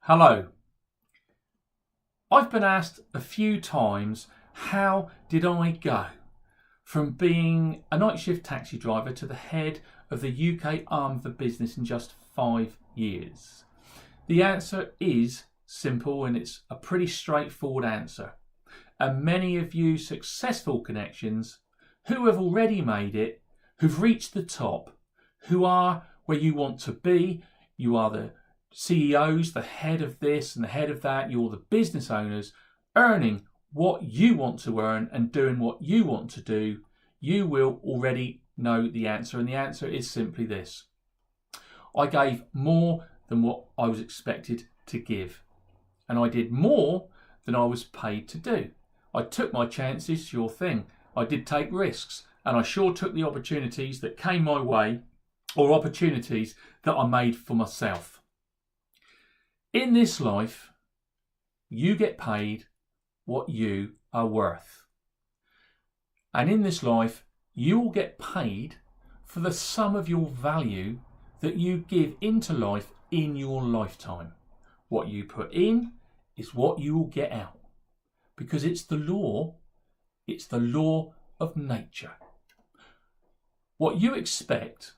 Hello. I've been asked a few times, how did I go from being a night shift taxi driver to the head of the UK arm of the business in just 5 years? The answer is simple, and it's a pretty straightforward answer. And many of you successful connections who have already made it, who've reached the top, who are where you want to be, you are the CEOs, the head of this and the head of that, you're the business owners earning what you want to earn and doing what you want to do, you will already know the answer. And the answer is simply this: I gave more than what I was expected to give. And I did more than I was paid to do. I took my chances, sure thing. I did take risks, and I sure took the opportunities that came my way, or opportunities that I made for myself. In this life, you get paid what you are worth. And in this life, you will get paid for the sum of your value that you give into life in your lifetime. What you put in is what you will get out. Because it's the law of nature. What you expect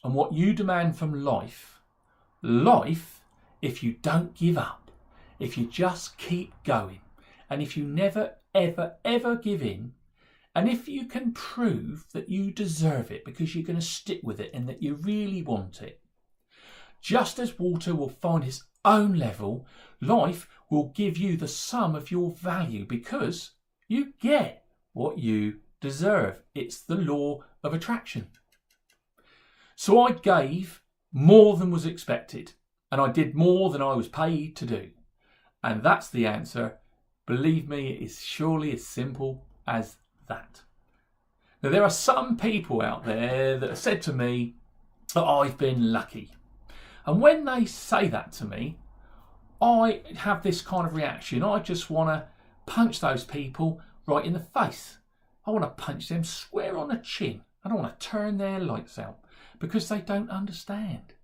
and what you demand from life, if you don't give up, if you just keep going, and if you never, ever give in, and if you can prove that you deserve it because you're going to stick with it and that you really want it, just as water will find its own level, life will give you the sum of your value because you get what you deserve. It's the law of attraction. So I gave more than was expected. And I did more than I was paid to do. And that's the answer. Believe me, it is surely as simple as that. Now, there are some people out there that have said to me that I've been lucky. And when they say that to me, I have this kind of reaction. I just want to punch those people right in the face. I want to punch them square on the chin. I don't want to turn their lights out because they don't understand.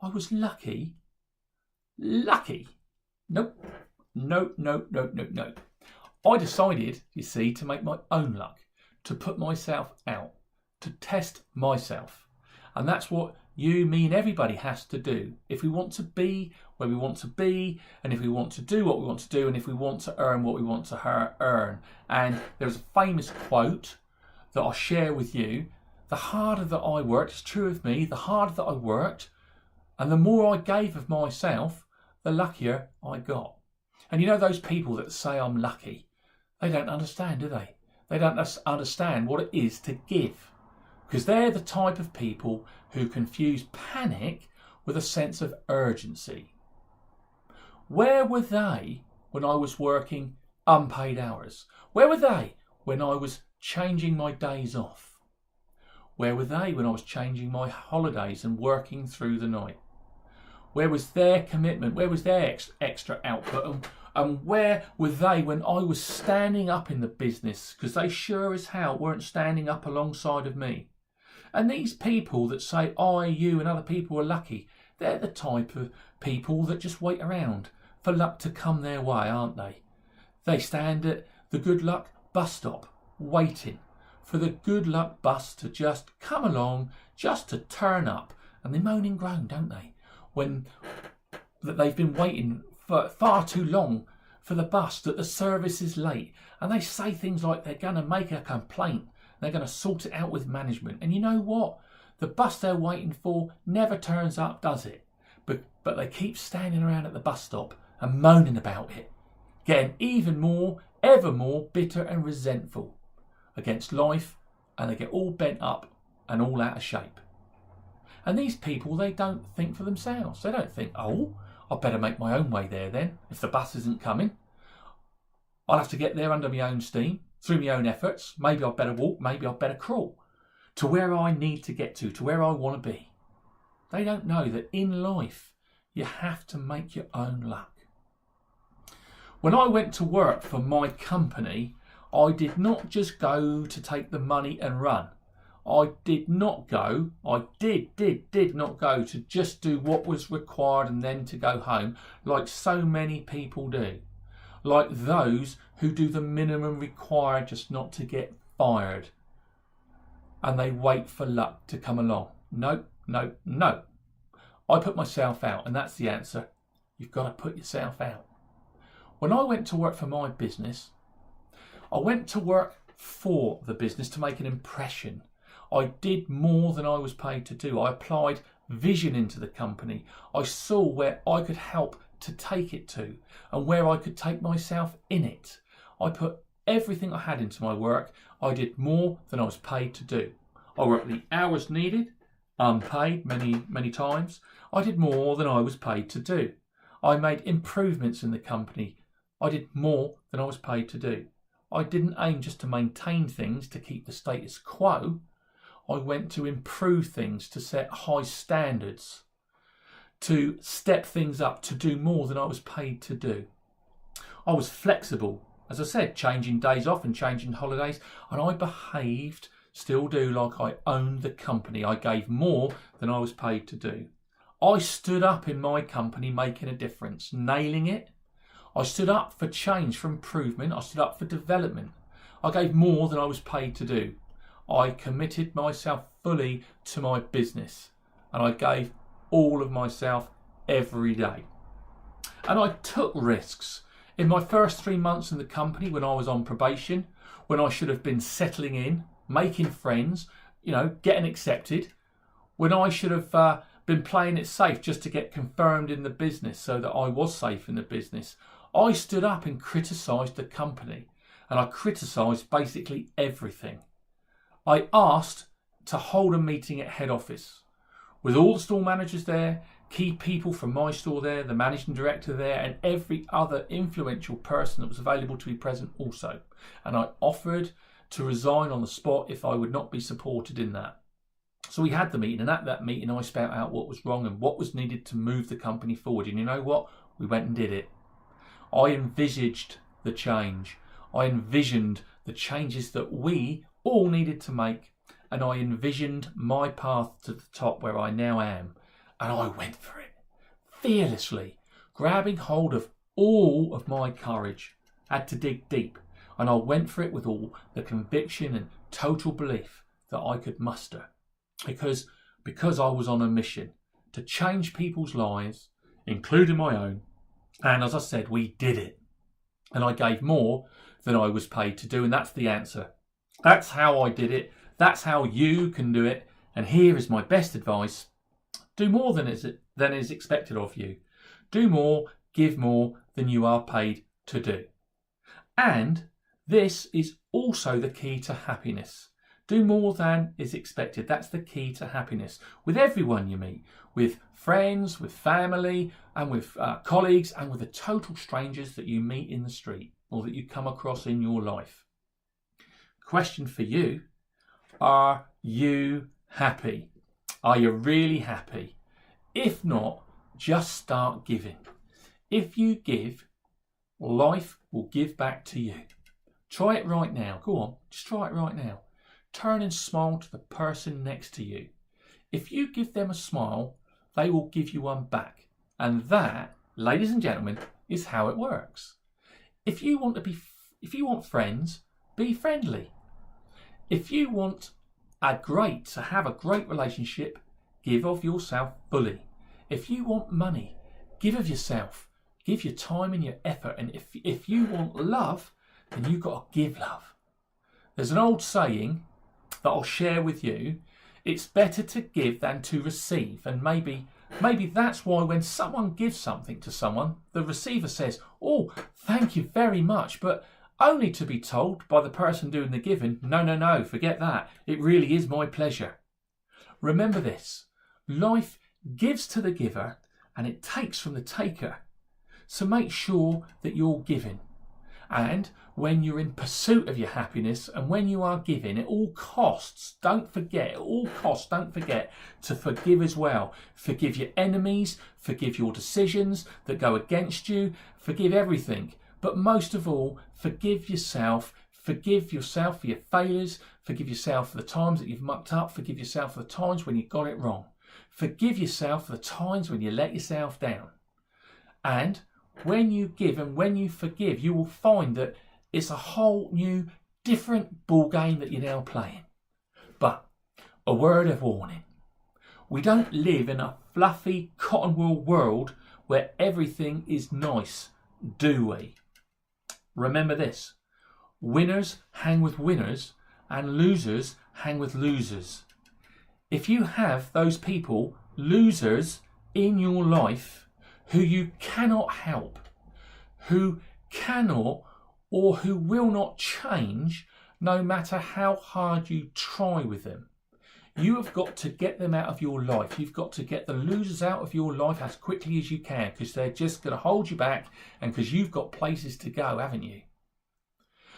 I was lucky. Lucky? Nope. No. I decided, you see, to make my own luck, to put myself out, to test myself. And that's what you, me and everybody has to do. If we want to be where we want to be, and if we want to do what we want to do, and if we want to earn what we want to earn. And there's a famous quote that I'll share with you. The harder that I worked, it's true of me, the harder that I worked, and the more I gave of myself, the luckier I got. And you know those people that say I'm lucky, they don't understand, do they? They don't understand what it is to give. Because they're the type of people who confuse panic with a sense of urgency. Where were they when I was working unpaid hours? Where were they when I was changing my days off? Where were they when I was changing my holidays and working through the night? Where was their commitment? Where was their extra output? And where were they when I was standing up in the business? Because they sure as hell weren't standing up alongside of me. And these people that say I, you and other people are lucky, they're the type of people that just wait around for luck to come their way, aren't they? They stand at the good luck bus stop waiting for the good luck bus to just come along, just to turn up. And they moan and groan, don't they? When that they've been waiting for far too long for the bus, that the service is late, and they say things like they're going to make a complaint, they're going to sort it out with management. And you know what? The bus they're waiting for never turns up, does it? But they keep standing around at the bus stop and moaning about it, getting even more, ever more bitter and resentful against life, and they get all bent up and all out of shape. And these people, they don't think for themselves. They don't think, oh, I better make my own way there then. If the bus isn't coming, I'll have to get there under my own steam, through my own efforts. Maybe I'd better walk, maybe I'd better crawl to where I need to get to where I want to be. They don't know that in life, you have to make your own luck. When I went to work for my company, I did not just go to take the money and run. I did not go, I did not go to just do what was required and then to go home, like so many people do. Like those who do the minimum required just not to get fired. And they wait for luck to come along. No, no, no. I put myself out, and that's the answer. You've got to put yourself out. When I went to work for my business, I went to work for the business to make an impression. I did more than I was paid to do. I applied vision into the company. I saw where I could help to take it to and where I could take myself in it. I put everything I had into my work. I did more than I was paid to do. I worked the hours needed, unpaid many times. I did more than I was paid to do. I made improvements in the company. I did more than I was paid to do. I didn't aim just to maintain things, to keep the status quo. I went to improve things, to set high standards, to step things up, to do more than I was paid to do. I was flexible, as I said, changing days off and changing holidays, and I behaved, still do, like I owned the company. I gave more than I was paid to do. I stood up in my company, making a difference, nailing it. I stood up for change, for improvement. I stood up for development. I gave more than I was paid to do. I committed myself fully to my business, and I gave all of myself every day. And I took risks. In my first 3 months in the company, when I was on probation, when I should have been settling in, making friends, getting accepted, when I should have been playing it safe just to get confirmed in the business so that I was safe in the business, I stood up and criticised the company, and I criticised basically everything. I asked to hold a meeting at head office with all the store managers there, key people from my store there, the managing director there, and every other influential person that was available to be present also. And I offered to resign on the spot if I would not be supported in that. So we had the meeting, and at that meeting I spelled out what was wrong and what was needed to move the company forward. And you know what? We went and did it. I envisaged the change. I envisioned the changes that we all needed to make, and I envisioned my path to the top where I now am, and I went for it fearlessly, grabbing hold of all of my courage. I had to dig deep, and I went for it with all the conviction and total belief that I could muster, because I was on a mission to change people's lives, including my own. And as I said, we did it, and I gave more than I was paid to do, and that's the answer. That's how I did it. That's how you can do it. And here is my best advice. Do more than is expected of you. Do more, give more than you are paid to do. And this is also the key to happiness. Do more than is expected. That's the key to happiness. With everyone you meet, with friends, with family, and with colleagues, and with the total strangers that you meet in the street or that you come across in your life. Question for you: are you happy? Are you really happy? If not, just start giving. If you give, life will give back to you. Try it right now. Go on, just try it right now. Turn and smile to the person next to you. If you give them a smile, they will give you one back. And that, ladies and gentlemen, is how it works. If you want friends, be friendly. If you want to have a great relationship, give of yourself fully. If you want money, give of yourself. Give your time and your effort. And if you want love, then you've got to give love. There's an old saying that I'll share with you. It's better to give than to receive. And maybe that's why when someone gives something to someone, the receiver says, "Oh, thank you very much," but only to be told by the person doing the giving, no, forget that. It really is my pleasure. Remember this: life gives to the giver and it takes from the taker. So make sure that you're giving. And when you're in pursuit of your happiness and when you are giving, at all costs, don't forget to forgive as well. Forgive your enemies, forgive your decisions that go against you, forgive everything. But most of all, forgive yourself, Forgive yourself for your failures. Forgive yourself for the times that you've mucked up. Forgive yourself for the times when you got it wrong. Forgive yourself for the times when you let yourself down. And when you give and when you forgive, you will find that it's a whole new, different ball game that you're now playing. But a word of warning. We don't live in a fluffy cotton wool world where everything is nice, do we? Remember this. Winners hang with winners and losers hang with losers. If you have those people, losers, in your life who you cannot help, who cannot or who will not change no matter how hard you try with them, you have got to get them out of your life. You've got to get the losers out of your life as quickly as you can, because they're just going to hold you back and because you've got places to go, haven't you?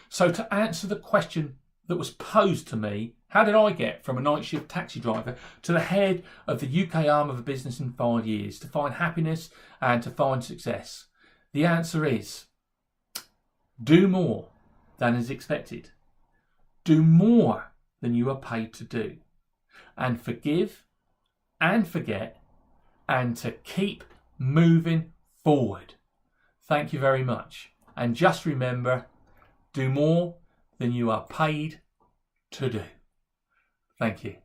So to answer the question that was posed to me, how did I get from a night shift taxi driver to the head of the UK arm of a business in 5 years, to find happiness and to find success? The answer is, do more than is expected. Do more than you are paid to do. And forgive and forget and to keep moving forward. Thank you very much. And just remember, do more than you are paid to do. Thank you.